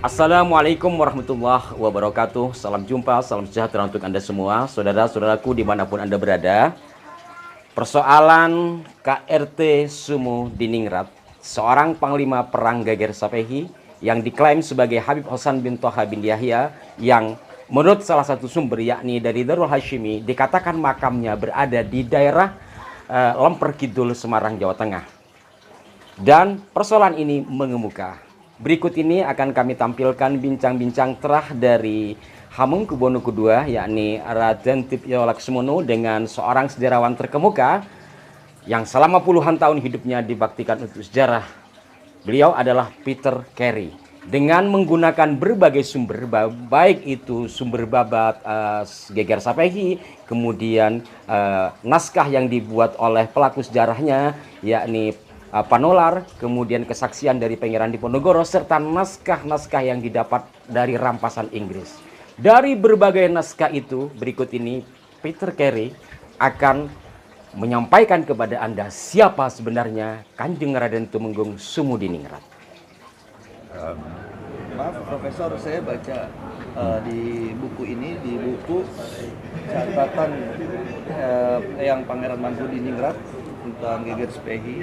Assalamualaikum warahmatullahi wabarakatuh. Salam jumpa, salam sejahtera untuk Anda semua, saudara-saudaraku dimanapun Anda berada. Persoalan KRT Sumu di Ningrat, seorang panglima perang Geger Sapehi yang diklaim sebagai Habib Hasan bin Toha bin Yahya, yang menurut salah satu sumber yakni dari Darul Hashimi dikatakan makamnya berada di daerah Lemper Kidul, Semarang, Jawa Tengah. Dan persoalan ini mengemuka. Berikut ini akan kami tampilkan bincang-bincang terah dari Hamengkubuwono II, yakni Raden Tipyo Laksmono, dengan seorang sejarawan terkemuka yang selama puluhan tahun hidupnya dibaktikan untuk sejarah. Beliau adalah Peter Carey. Dengan menggunakan berbagai sumber, baik itu sumber babat Geger Sapehi, kemudian naskah yang dibuat oleh pelaku sejarahnya, yakni Panolar, kemudian kesaksian dari Pangeran Diponegoro, serta naskah-naskah yang didapat dari rampasan Inggris. Dari berbagai naskah itu, berikut ini Peter Carey akan menyampaikan kepada Anda siapa sebenarnya Kanjeng Raden Tumenggung Sumudiningrat. Maaf Profesor, saya baca di buku ini, di buku catatan yang Pangeran Mangkubodiningrat tentang Geger Sapehi.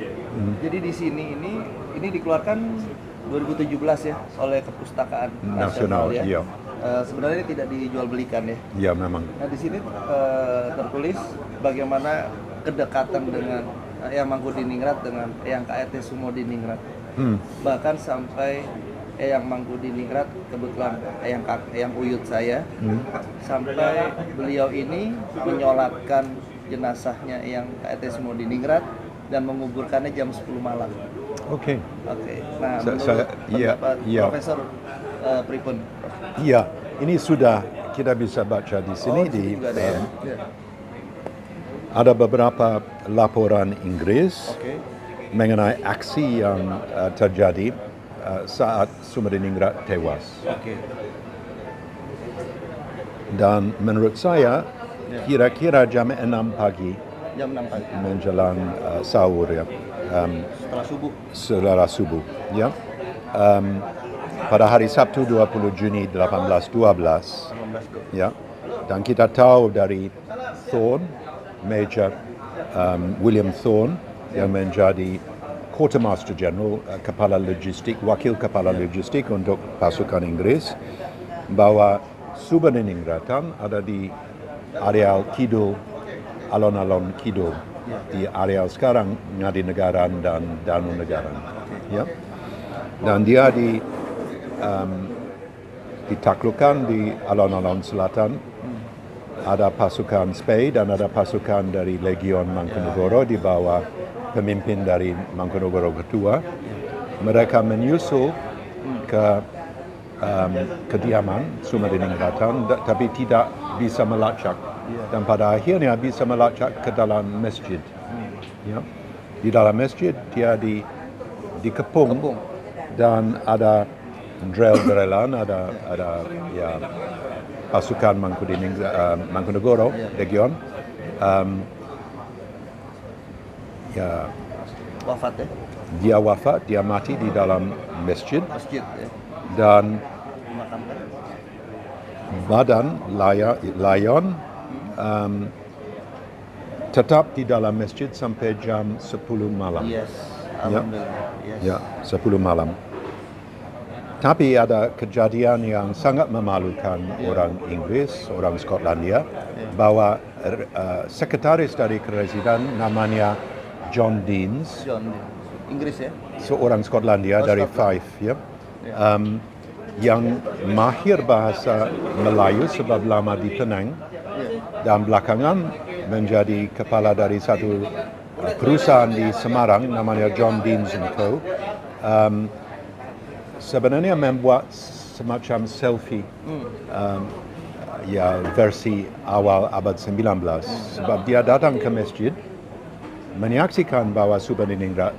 Jadi di sini ini dikeluarkan 2017 ya oleh Perpustakaan Nasional ya. Iya. Sebenarnya ini tidak dijual belikan ya. Iya memang. Nah di sini tertulis bagaimana kedekatan dengan Eyang Mangkubodiningrat dengan Eyang KRT Sumudiningrat. Bahkan sampai Eyang Mangkubodiningrat, kebetulan Eyang Uyut saya, sampai beliau ini menyolatkan jenazahnya Eyang KRT Sumudiningrat dan menguburkannya jam 10 malam. Oke. Nah, menurut pendapat Profesor pripun? Iya, ini sudah kita bisa baca di sini ada beberapa laporan Inggris mengenai aksi yang terjadi saat Sumudiningrat tewas. Dan menurut saya kira-kira jam 6 pagi menjelang sahur ya, setelah subuh ya, pada hari Sabtu 20 Juni 1812 ya. Dan kita tahu dari Thorne, Major William Thorne, yang menjadi Quartermaster General, kepala logistik, wakil kepala logistik untuk pasukan Inggris, bahwa Sumudiningrat ada di areal kidul, alon-alon kidul, di areal sekarang Ngadinegara dan Danunegara, ya. Dan dia ditaklukkan di alon-alon selatan. Ada pasukan Spey dan ada pasukan dari Legion Mangkunegoro di bawah pemimpin dari Mangkunegoro II. Mereka menyusul ke kediaman Sumudiningrat, tapi tidak bisa melacak, dan pada akhirnya bisa melacak ke dalam masjid. Ya. Di dalam masjid dia dikepung dan ada drill-drillan, ada ya, pasukan Mangkunegoro Legion ya, Wafat ya? Dia wafat, dia mati di dalam masjid ya. Dan badan Lion tetap di dalam masjid sampai jam 10 malam. Yes, ya, 10 malam. Tapi ada kejadian yang sangat memalukan orang Inggris, orang Skotlandia, bahwa sekretaris dari kerajaan namanya John Deans, Inggris ya, seorang Skotlandia dari Fife, ya, yang mahir bahasa Melayu sebab lama di Penang, dan belakangan menjadi kepala dari satu perusahaan di Semarang namanya John Deans & Co. Sebenarnya membuat semacam selfie ya, versi awal abad 19, sebab dia datang ke masjid menyaksikan bahwa Sumudiningrat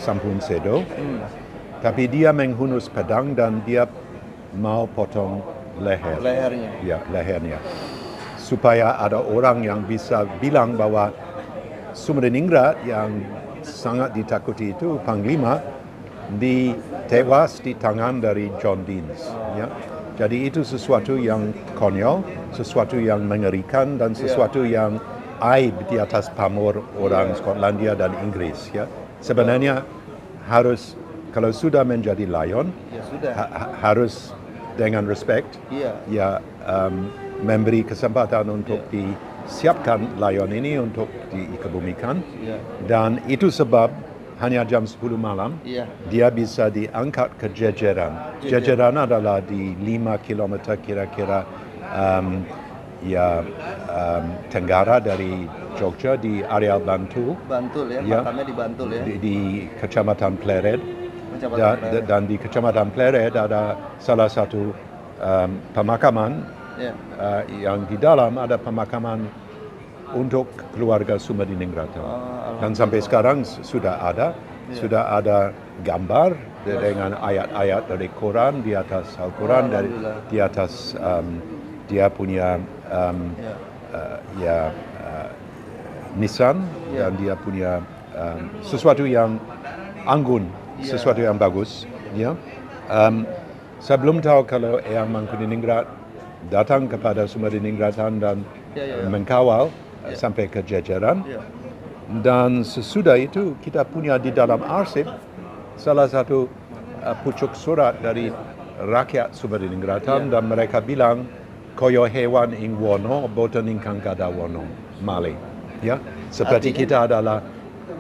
sampun sedo, tapi dia menghunus pedang dan dia mau potong lehernya, supaya ada orang yang bisa bilang bahwa Sumudiningrat yang sangat ditakuti itu, Panglima, tewas di tangan dari John Deans. Ya. Jadi itu sesuatu yang konyol, sesuatu yang mengerikan, dan sesuatu yang aib di atas pamor orang Skotlandia dan Inggris. Ya. Sebenarnya harus, kalau sudah menjadi lion, Ya sudah. harus dengan respect, ya memberi kesempatan untuk disiapkan lion ini untuk dikebumikan. Dan itu sebab hanya jam 10 malam dia bisa diangkat ke Jejeran. Jejeran adalah di 5 km kira-kira tenggara dari Jogja, di area Bantul. Bantul ya, makamnya di Bantul ya. Di Kecamatan Plered. Dan di Kecamatan Plered ada salah satu pemakaman yang di dalam ada pemakaman untuk keluarga Sumediningrat. Dan sampai sekarang sudah ada gambar dengan ayat-ayat dari Quran di atas Al-Quran, di atas dia punya nisan, dan dia punya sesuatu yang anggun, sesuatu yang bagus. Ya. Saya belum tahu kalau Eyang Mangkuniningrat datang kepada Sumediningrat dan mengkawal sampai ke Jejeran. Dan sesudah itu kita punya di dalam arsip salah satu pucuk surat dari rakyat Sumediningrat, dan mereka bilang koyo hewan ing wono boten ingkang kada wono malih. Ya, seperti kita adalah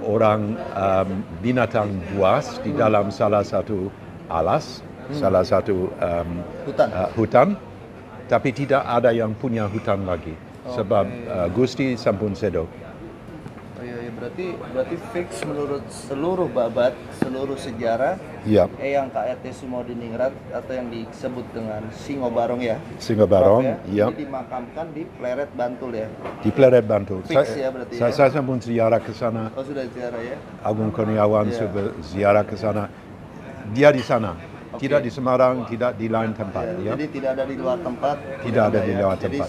orang binatang buas di dalam salah satu alas, salah satu hutan, tapi tidak ada yang punya hutan lagi sebab Gusti sampun sedo. Berarti fix menurut seluruh babat, seluruh sejarah, Eyang KRT Sumodiningrat atau yang disebut dengan Singobarong ya. Singobarong, ya. Ini dimakamkan di Plered Bantul ya. Di Plered Bantul. Fix ya berarti. Saya sampun ziarah ke sana. Oh sudah ziarah ya. Agung Kurniawan sudah ziarah ke sana. Dia di sana. Tidak di Semarang, tidak di lain tempat. Jadi tidak ada di luar tempat. Tidak ada di luar tempat. Jadi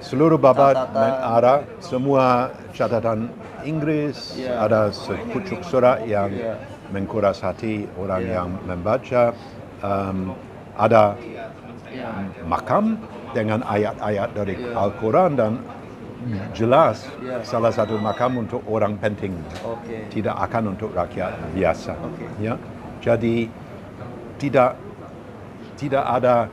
seluruh babat mengarah, semua catatan Inggris, ada sepucuk surat yang mengkuras hati orang yang membaca. Ada makam dengan ayat-ayat dari Al-Quran, dan jelas salah satu makam untuk orang penting. Tidak akan untuk rakyat biasa. Ya. Jadi tidak ada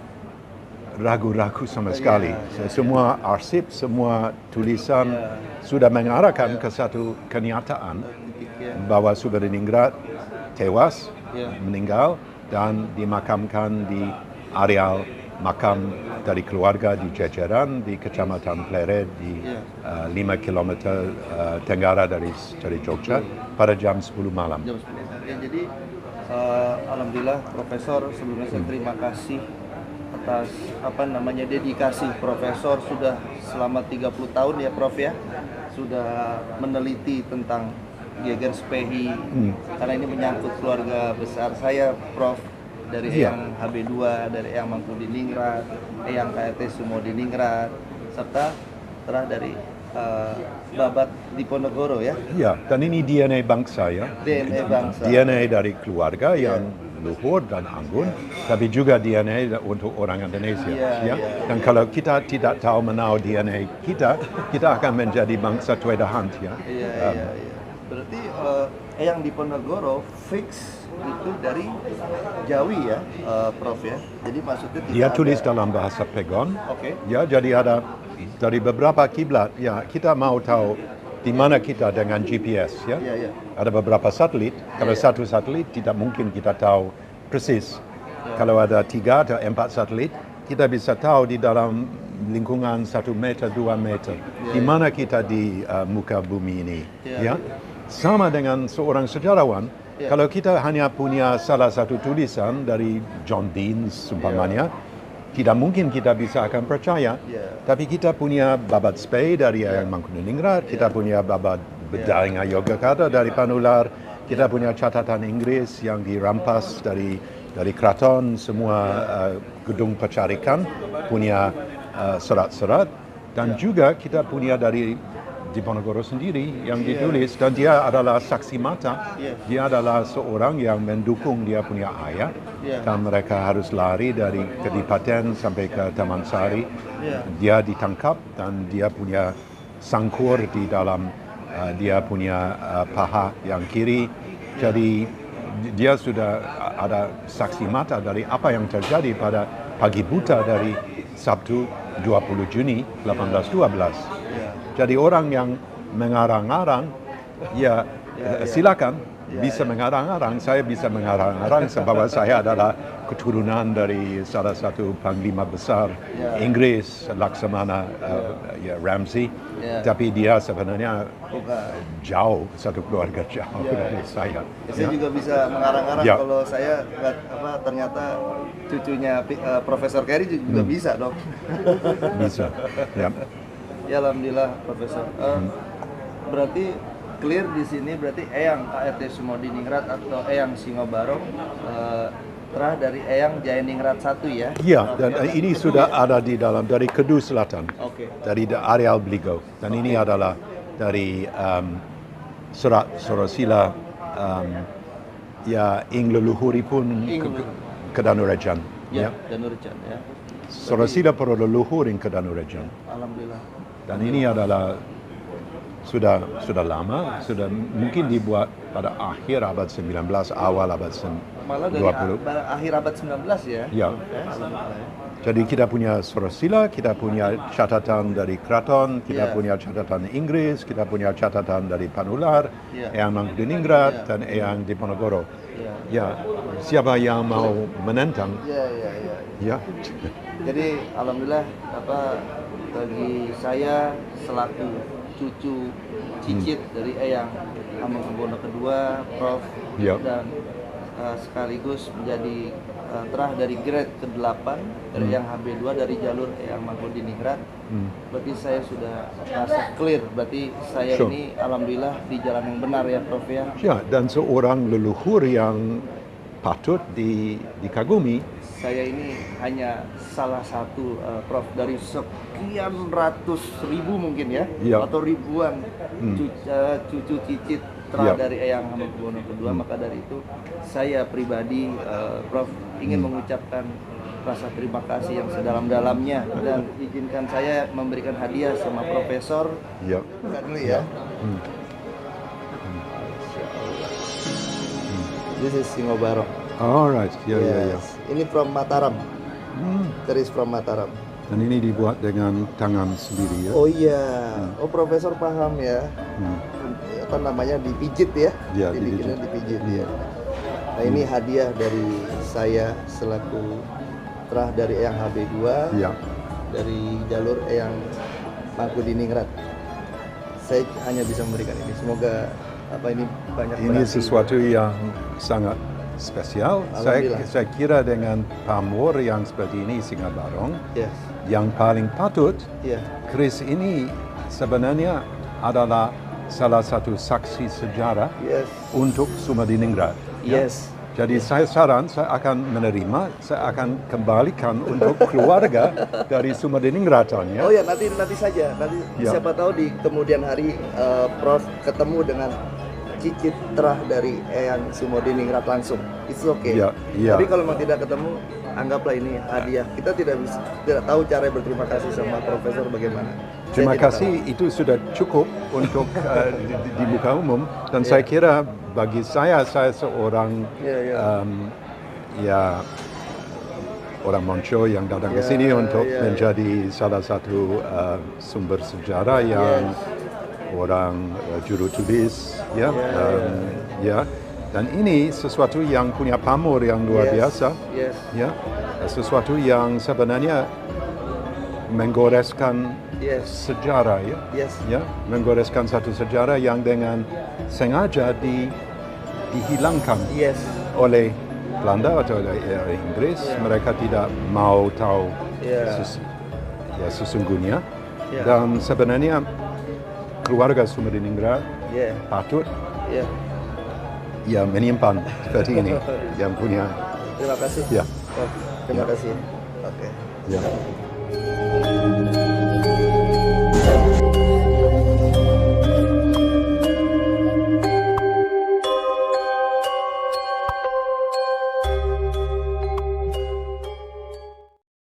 ragu-ragu sama sekali. Semua arsip, semua tulisan sudah mengarahkan ke satu kenyataan bahwa Sumediningrat tewas, meninggal, dan dimakamkan di areal makam dari keluarga di Jejeran, di Kecamatan Plered, di 5 km tenggara dari Jogja pada jam 10 malam. Jadi alhamdulillah Profesor, sebelumnya saya terima kasih atas dedikasi Profesor sudah selama 30 tahun ya Prof ya, sudah meneliti tentang Geger Sepehi, karena ini menyangkut keluarga besar saya Prof, dari Eyang HB2, dari Eyang Mangkuniningrat, Eyang KRT Sumodiningrat, serta setelah dari babat Diponegoro ya. Ya, dan ini DNA bangsa ya. DNA bangsa. DNA dari keluarga yang luhur dan anggun, tapi juga DNA untuk orang Indonesia. Dan kalau kita tidak tahu menau DNA kita akan menjadi bangsa tuedahan ya. Berarti Eyang Diponegoro fix itu dari Jawi ya, Prof ya. Jadi maksudnya dia tulis dalam bahasa Pegon. Ya, jadi ada dari beberapa kiblat. Ya, kita mau tahu di mana kita dengan GPS ya. Ada beberapa satelit. Kalau satu satelit tidak mungkin kita tahu persis. Kalau ada 3 atau 4 satelit, kita bisa tahu di dalam lingkungan 1 meter, 2 meter. Di mana kita di muka bumi ini. Ya. Sama dengan seorang sejarawan. Kalau kita hanya punya salah satu tulisan dari John Deans umpamanya, tidak mungkin kita bisa akan percaya. Tapi kita punya babat Spey dari Eyang Mangkuniningrat, kita punya babat Bedainga Yogyakarta dari Panular, kita punya catatan Inggris yang dirampas dari keraton, semua gedung pecarikan punya serat-serat, dan juga kita punya dari Diponegoro sendiri yang ditulis, dan dia adalah saksi mata. Dia adalah seorang yang mendukung dia punya ayah, dan mereka harus lari dari Kedipaten sampai ke Taman Sari. Dia ditangkap dan dia punya sangkur di dalam dia punya paha yang kiri. Jadi dia sudah ada saksi mata dari apa yang terjadi pada pagi buta dari Sabtu 20 Juni 1812. Jadi orang yang mengarang-arang, ya silakan bisa mengarang-arang. Saya bisa mengarang-arang sebab saya adalah keturunan dari salah satu panglima besar Inggris, Laksamana Ramsay. Tapi dia sebenarnya jauh, satu keluarga jauh dari saya. Saya juga bisa mengarang-arang kalau saya ternyata cucunya Profesor Carey juga bisa, Dok. Bisa. Ya. Ya, alhamdulillah, Profesor. Berarti clear di sini, berarti Eyang KRT Sumodiningrat atau Eyang Singobarong terah dari Eyang Jayaningrat 1 ya? Iya, dan ini sudah ada di dalam dari Kedu Selatan, dari areal Bligo. Dan ini adalah dari Serat Sorosila, ya ing leluhuripun ke Danurejan. Ya, Danurejan ya. Sorosila para leluhur ing ke Danurejan. Alhamdulillah. Dan ini adalah sudah lama, sudah mungkin dibuat pada akhir abad 19, awal abad 20. Malah dari akhir abad 19 ya? Ya. Jadi kita punya Sorosila, kita punya catatan dari Keraton, kita punya catatan Inggris, kita punya catatan dari Panular, Eyang Mangkuniningrat, dan Eyang Diponegoro. Ya, siapa yang mau menentang? Ya. Jadi alhamdulillah bagi saya selaku cucu cicit dari Eyang Hamengkubuwono II, Prof, dan sekaligus menjadi terah dari grade ke-8 dari Eyang HB2 dari jalur Eyang Mangkuniningrat. Berarti saya sudah rasa clear, berarti saya ini alhamdulillah di jalan yang benar ya, Prof ya. Ya, dan seorang leluhur yang patut dikagumi. Saya ini hanya salah satu, Prof, dari sekian ratus ribu mungkin ya, atau ribuan cucu cicit terah dari Eyang Hamengkubuwono II. Maka dari itu saya pribadi, Prof, ingin mengucapkan rasa terima kasih yang sedalam-dalamnya, dan izinkan saya memberikan hadiah sama Profesor. Buka dulu ya. This is Singobarong. Alright, ya. Ini from Mataram. There is from Mataram. Dan ini dibuat dengan tangan sendiri ya. Oh iya, oh Profesor paham ya. Apa namanya, dipijit ya? Ya, dibikinnya dipijit ya. Nah ini hadiah dari saya selaku terah dari Eyang HB2, dari jalur Eyang Mangkuniningrat. Saya hanya bisa memberikan ini. Semoga ini banyak ini sesuatu yang sangat spesial. Saya kira dengan pamor yang seperti ini Singobarong, yang paling patut, keris ini sebenarnya adalah salah satu saksi sejarah untuk Sumodiningrat. Jadi saya akan menerima, saya akan kembalikan untuk keluarga dari Sumodiningrat. Oh ya, nanti saja. Nanti siapa tahu di kemudian hari Prof ketemu dengan cicit terah dari Eyang Sumodiningrat langsung. It's okay. Tapi kalau memang tidak ketemu, anggaplah ini hadiah. Kita tidak tahu cara berterima kasih sama Profesor bagaimana. Terima kasih itu sudah cukup untuk di muka umum, dan saya kira bagi saya seorang orang Monco yang datang ke sini untuk menjadi salah satu sumber sejarah yang orang juru tulis dan ini sesuatu yang punya pamor yang luar biasa, sesuatu yang sebenarnya menggoreskan sejarah menggoreskan satu sejarah yang dengan sengaja dihilangkan oleh Belanda atau oleh Inggris. Mereka tidak mau tahu sesungguhnya, dan sebenarnya keluarga Sumodiningrat patut menyimpan seperti ini yang punya. Terima kasih. Terima kasih. Oke.